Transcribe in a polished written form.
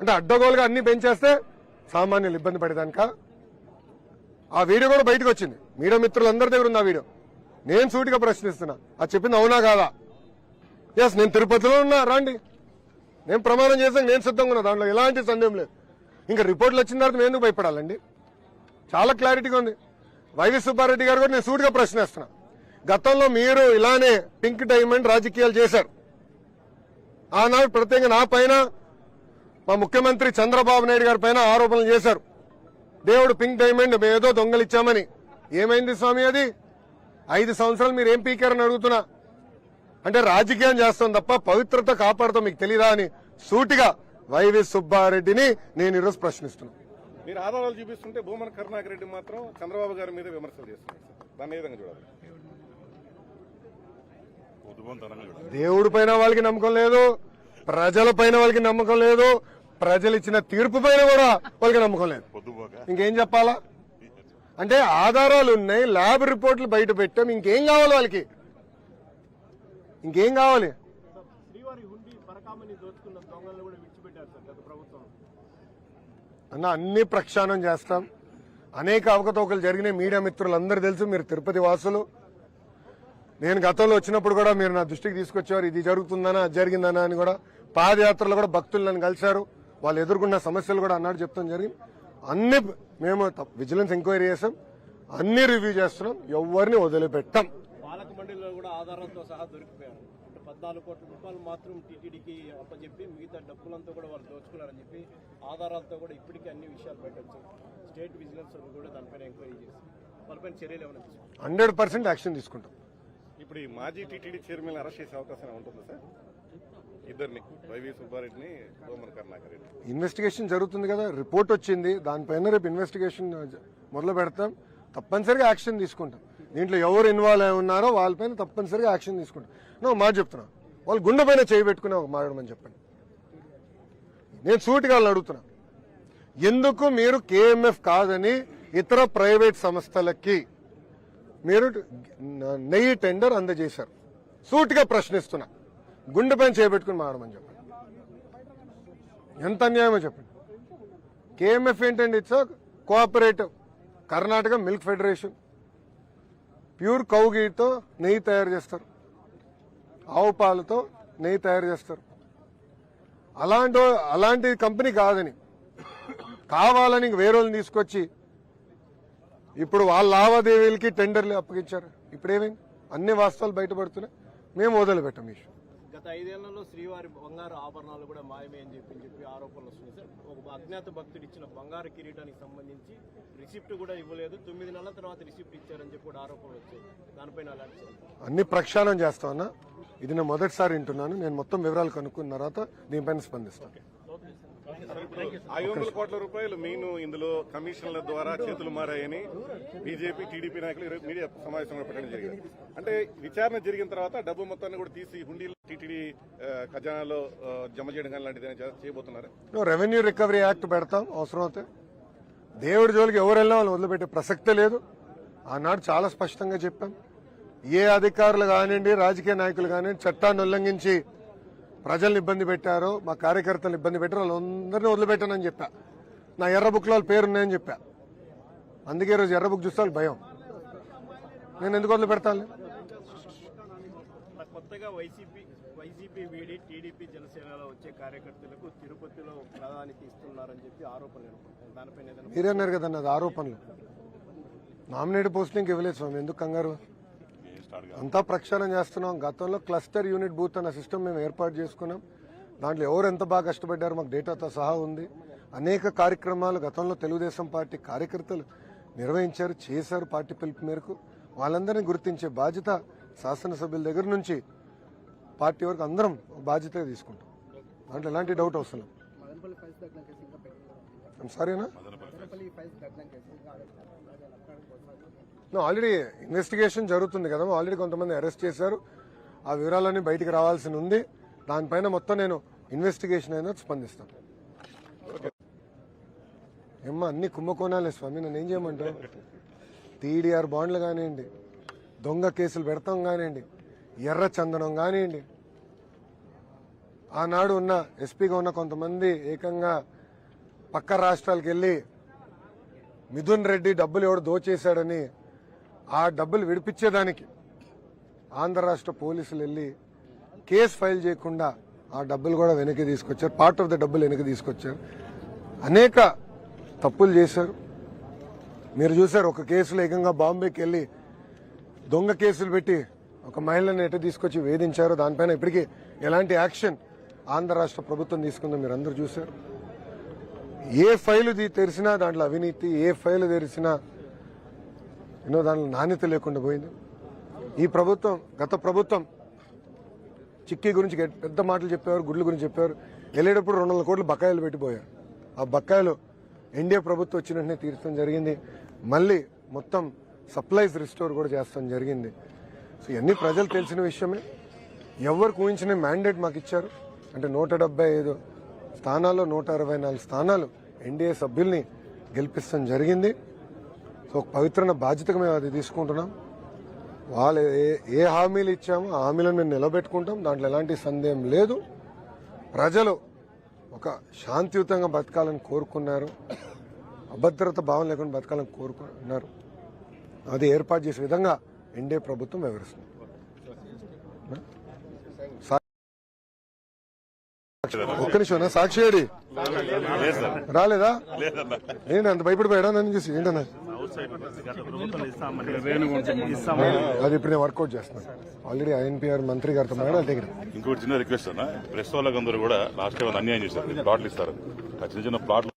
అంటే అడ్డగోలుగా అన్ని పెంచేస్తే సామాన్యులు ఇబ్బంది పడేదానిక. ఆ వీడియో కూడా బయటకు వచ్చింది, మీడియా మిత్రులందరి దగ్గర ఉంది ఆ వీడియో. నేను సూటిగా ప్రశ్నిస్తున్నా, అది చెప్పింది అవునా కాదా? ఎస్, నేను తిరుపతిలో ఉన్నా, రండి, నేను ప్రమాణం చేశాను, నేను సిద్ధంగా ఉన్నా, దాంట్లో ఎలాంటి సందేహం లేదు. ఇంకా రిపోర్ట్లు వచ్చిన తర్వాత మేము ఎందుకు భయపడాలండి? చాలా క్లారిటీగా ఉంది. వైవి సుబ్బారెడ్డి గారు కూడా నేను సూటిగా ప్రశ్నిస్తున్నా, గతంలో మీరు ఇలానే పింక్ డైమండ్ రాజకీయాలు చేశారు. ఆనాడు ప్రత్యేకంగా నా పైన, మా ముఖ్యమంత్రి చంద్రబాబు నాయుడు గారి పైన ఆరోపణలు చేశారు. దేవుడు పింక్ డైమండ్ ఏదో దొంగలిచ్చామని. ఏమైంది స్వామి అది? 5 సంవత్సరాలు మీరు ఏం పీకారని అడుగుతున్నా. అంటే రాజకీయం చేస్తాం తప్ప పవిత్రత కాపాడుతాం మీకు తెలీదా అని సూటిగా వైవి సుబ్బారెడ్డిని నేను ఈరోజు ప్రశ్నిస్తున్నాను. మీరు ఆధారాలు చూపిస్తుంటే భూమన కరుణాకర్ రెడ్డి మాత్రం చంద్రబాబు గారి మీద విమర్శలు చేస్తున్నారు. దాన్ని ఏ విధంగా చూడాలి? దేవుడి పైన వాళ్ళకి నమ్మకం లేదు, ప్రజల పైన వాళ్ళకి నమ్మకం లేదు, ప్రజలు ఇచ్చిన తీర్పు పైన కూడా వాళ్ళకి నమ్మకం లేదు. ఇంకేం చెప్పాలా? అంటే ఆధారాలు ఉన్నాయి, ల్యాబ్ రిపోర్ట్లు బయట పెట్టాం, ఇంకేం కావాలి వాళ్ళకి? ఇంకేం కావాలి? అన్న అన్ని ప్రక్షాళన చేస్తాం. అనేక అవకతవకలు జరిగినాయి, మీడియా మిత్రులందరూ తెలుసు, మీరు తిరుపతి వాసులు. నేను గతంలో వచ్చినప్పుడు కూడా మీరు నా దృష్టికి తీసుకొచ్చేవారు, ఇది జరుగుతుందనా అది జరిగిందనా అని. కూడా పాదయాత్రలో కూడా భక్తులు నన్ను కలిశారు, వాళ్ళు ఎదుర్కొన్న సమస్యలు కూడా అన్నాడు చెప్తాం జరిగింది. అన్ని మేము విజిలెన్స్ ఎంక్వైరీ చేసాం, అన్ని రివ్యూ చేస్తున్నాం, ఎవరిని వదిలిపెట్టాం. పాలక మండలిలో కూడా ఆధారాలతో సహా దొరికిపోయారు. 14 కోట్ల రూపాయలు మాత్రం టీటీడీకి అప్పచెప్పి మిగతా డబ్బులంతా కూడా వాళ్ళు దోచుకున్నారని చెప్పి ఆధారాలతో కూడా ఇప్పటికీ అన్ని విషయాలు పెట్టచ్చు. స్టేట్ విజిలెన్స్ కూడా దానిపైన ఎంక్వైరీ చేసి వాళ్ళపైన చర్యలు ఏమైనా తీసుకుంటాం. 100% యాక్షన్ తీసుకుంటాం. ఇప్పుడు ఈ మాజీ టీటీడీ చైర్మన్ అరెస్ట్ చేసే అవకాశం ఉంటుందా సార్? ఇద్దరిని, వైవి సుబ్బారెడ్డిని, భూమన కరుణాకర్ రెడ్డి. ఇన్వెస్టిగేషన్ జరుగుతుంది కదా, రిపోర్ట్ వచ్చింది, దానిపైన రేపు ఇన్వెస్టిగేషన్ మొదలు పెడతాం. తప్పనిసరిగా యాక్షన్ తీసుకుంటాం. దీంట్లో ఎవరు ఇన్వాల్వ్ అయి ఉన్నారో వాళ్ళపైన తప్పనిసరిగా యాక్షన్ తీసుకుంటాం. నువ్వు మాట చెప్తున్నా, వాళ్ళు గుండె పైన చేయబెట్టుకుని ఒక మాట్లాడమని చెప్పండి. నేను సూటిగా వాళ్ళని అడుగుతున్నా, ఎందుకు మీరు కేఎంఎఫ్ కాదని ఇతర ప్రైవేట్ సంస్థలకి మీరు నెయ్యి టెండర్ అందజేశారు? సూటిగా ప్రశ్నిస్తున్నా, గుండె పైన చేయబెట్టుకుని మాట్లాడమని చెప్పండి. ఎంత అన్యాయమో చెప్పండి. కేఎంఎఫ్ ఏంటండి? It's cooperative Karnataka milk federation. Pure cow గీతో నెయ్యి తయారు చేస్తారు, ఆవు పాలతో నెయ్యి తయారు చేస్తారు. అలాంటి కంపెనీ కాదని కావాలని వేరే వాళ్ళని తీసుకొచ్చి ఇప్పుడు వాళ్ళ లావాదేవీలకి టెండర్లు అప్పగించారు. ఇప్పుడేమైంది? అన్ని వాస్తవాలు బయటపడుతున్నాయి, మేము వదిలిపెట్టాం ఈ ఇష్యూ. గత 5 ఏళ్లలో శ్రీవారి బంగారు ఆభరణాలు కూడా మాయమే అని చెప్పి ఆరోపణలు వస్తున్నాయి సార్. ఒక అజ్ఞాత భక్తుడు ఇచ్చిన బంగారు కిరీటానికి సంబంధించి రిసిప్ట్ కూడా ఇవ్వలేదు, 9 నెలల తర్వాత రిసిప్ట్ ఇచ్చారని చెప్పి కూడా ఆరోపణలు వచ్చాయి. దానిపైన అన్ని ప్రక్షాళన చేస్తామన్నా. ఇది నేను మొదటిసారి వింటున్నాను. నేను మొత్తం వివరాలు కనుక్కున్న తర్వాత దీనిపైన స్పందిస్తాను. 500 కోట్ల రూపాయలు మీను ఇందులో కమిషన్ల ద్వారా చేతులు మారాయని బీజేపీ, టీడీపీ నాయకులు మీడియా సమావేశంలో పెట్టడం జరిగింది. అంటే విచారణ జరిగిన తర్వాత డబ్బు మొత్తాన్ని కూడా తీసి హుండీలో టీటీడీ ఖజానాలో జమ చేయడం కానీ లాంటిది చేయబోతున్నారు. రెవెన్యూ రికవరీ యాక్ట్ పెడతాం అవసరం అయితే. దేవుడి జోలికి ఎవరు వెళ్ళినా వాళ్ళు వదిలిపెట్టే ప్రసక్తే లేదు. ఆనాడు చాలా స్పష్టంగా చెప్పాం. ఏ అధికారులు కానివ్వండి, రాజకీయ నాయకులు కానివ్వండి, చట్టాన్ని ఉల్లంఘించి ప్రజల్ని ఇబ్బంది పెట్టారో, మా కార్యకర్తలు ఇబ్బంది పెట్టారో వాళ్ళందరినీ వదిలిపెట్టానని చెప్పా. నా ఎర్ర బుక్లో వాళ్ళ పేరున్నాయని చెప్పా. అందుకే ఈరోజు ఎర్ర బుక్ చూస్తే వాళ్ళు భయం. నేను ఎందుకు వదిలిపెడతాను? కొత్తగా వైసీపీ వీడి టీడీపీ జనసేనలో వచ్చే కార్యకర్తలకు తిరుపతిలో ప్రాధాన్యత ఇస్తున్నారని చెప్పి ఆరోపణలు. దానిపైన మీరన్నారు కదన్న, అది ఆరోపణలు. నామినేటెడ్ పోస్టింగ్ ఇవ్వలేదు స్వామి, ఎందుకు కంగారు? అంతా ప్రక్షాళన చేస్తున్నాం. గతంలో క్లస్టర్ యూనిట్ బూత్ అన్న సిస్టమ్ మేము ఏర్పాటు చేసుకున్నాం. దాంట్లో ఎవరు ఎంత బాగా కష్టపడ్డారో మాకు డేటాతో సహా ఉంది. అనేక కార్యక్రమాలు గతంలో తెలుగుదేశం పార్టీ కార్యకర్తలు నిర్వహించారు, చేశారు. పార్టీ పిలుపు మేరకు వాళ్ళందరినీ గుర్తించే బాధ్యత శాసనసభ్యుల దగ్గర నుంచి పార్టీ వరకు అందరం బాధ్యత తీసుకుంటాం. దాంట్లో ఎలాంటి డౌట్ అవసరం. సారీనా, ఆల్రెడీ ఇన్వెస్టిగేషన్ జరుగుతుంది కదా, ఆల్రెడీ కొంతమంది అరెస్ట్ చేశారు. ఆ వివరాలన్నీ బయటికి రావాల్సి ఉంది. దానిపైన మొత్తం నేను ఇన్వెస్టిగేషన్ అయినా స్పందిస్తాను. ఏమ్మా అన్ని కుంభకోణాలే స్వామి, నన్ను ఏం చేయమంటావు? టీడీఆర్ బాండ్లు కానివ్వండి, దొంగ కేసులు పెడతాం కానివ్వండి, ఎర్ర చందనం కానివ్వండి, ఆనాడు ఉన్న ఎస్పీగా ఉన్న కొంతమంది ఏకంగా పక్క రాష్ట్రాలకు వెళ్లి మిథున్ రెడ్డి డబ్బులు ఎవడు దోచేశాడని ఆ డబ్బులు విడిపించేదానికి ఆంధ్ర రాష్ట్ర పోలీసులు వెళ్లి కేసు ఫైల్ చేయకుండా ఆ డబ్బులు కూడా వెనక్కి తీసుకొచ్చారు. పార్ట్ ఆఫ్ ద డబ్బులు వెనక్కి తీసుకొచ్చారు. అనేక తప్పులు చేశారు. మీరు చూశారు, ఒక కేసులో ఏకంగా బాంబేకి వెళ్లి దొంగ కేసులు పెట్టి ఒక మహిళను ఎటు తీసుకొచ్చి వేధించారు. దానిపైన ఇప్పటికీ ఎలాంటి యాక్షన్ ఆంధ్ర రాష్ట్ర ప్రభుత్వం తీసుకుందో మీరు అందరూ చూశారు. ఏ ఫైలు తెరిచినా దాంట్లో అవినీతి, ఏ ఫైలు తెరిచినా దాంట్లో నాణ్యత లేకుండా పోయింది. ఈ ప్రభుత్వం, గత ప్రభుత్వం చిక్కీ గురించి పెద్ద మాటలు చెప్పేవారు, గుడ్ల గురించి చెప్పేవారు. వెళ్ళేటప్పుడు 200 కోట్లు బకాయిలు పెట్టిపోయారు. ఆ బకాయిలు ఎన్డీఏ ప్రభుత్వం వచ్చిన వెంటనే తీర్చడం జరిగింది. మళ్ళీ మొత్తం సప్లైస్ రిస్టోర్ కూడా చేస్తాం జరిగింది. సో ఇవన్నీ ప్రజలు తెలిసిన విషయమే. ఎవరికి ఊహించిన మ్యాండేట్ మాకు ఇచ్చారు. అంటే 175 స్థానాల్లో 164 స్థానాలు ఎన్డీఏ సభ్యుల్ని గెలిపిస్తాం జరిగింది. సో ఒక పవిత్రమైన బాధ్యతగా మేము అది తీసుకుంటున్నాం. వాళ్ళు ఏ హామీలు ఇచ్చామో ఆ హామీలను మేము నిలబెట్టుకుంటాం. దాంట్లో ఎలాంటి సందేహం లేదు. ప్రజలు ఒక శాంతియుతంగా బతకాలని కోరుకున్నారు. అభద్రత భావం లేకుండా బతకాలని కోరుకున్నారు. అది ఏర్పాటు చేసే విధంగా ఎన్డీఏ ప్రభుత్వం వివరిస్తుంది. ఒక్క నిమిషం, సాక్షి ఏడి రాలేదా? ఏంటి అంత భయపడిపోయాడా నన్ను చూసి? ఏంటన్నా అది ఇప్పుడు నేను వర్కౌట్ చేస్తున్నాను. ఆల్రెడీ ఐఎన్పిఆర్ మంత్రి గారితో మాట్లాడాలి దగ్గర. ఇంకోటి చిన్న రిక్వెస్ట్ అన్న, ప్రెస్ వాళ్ళకందరూ కూడా లాస్ట్ టైం అన్యాయం చేశారు. ప్లాట్లు ఇస్తారు, చిన్న చిన్న ప్లాట్లు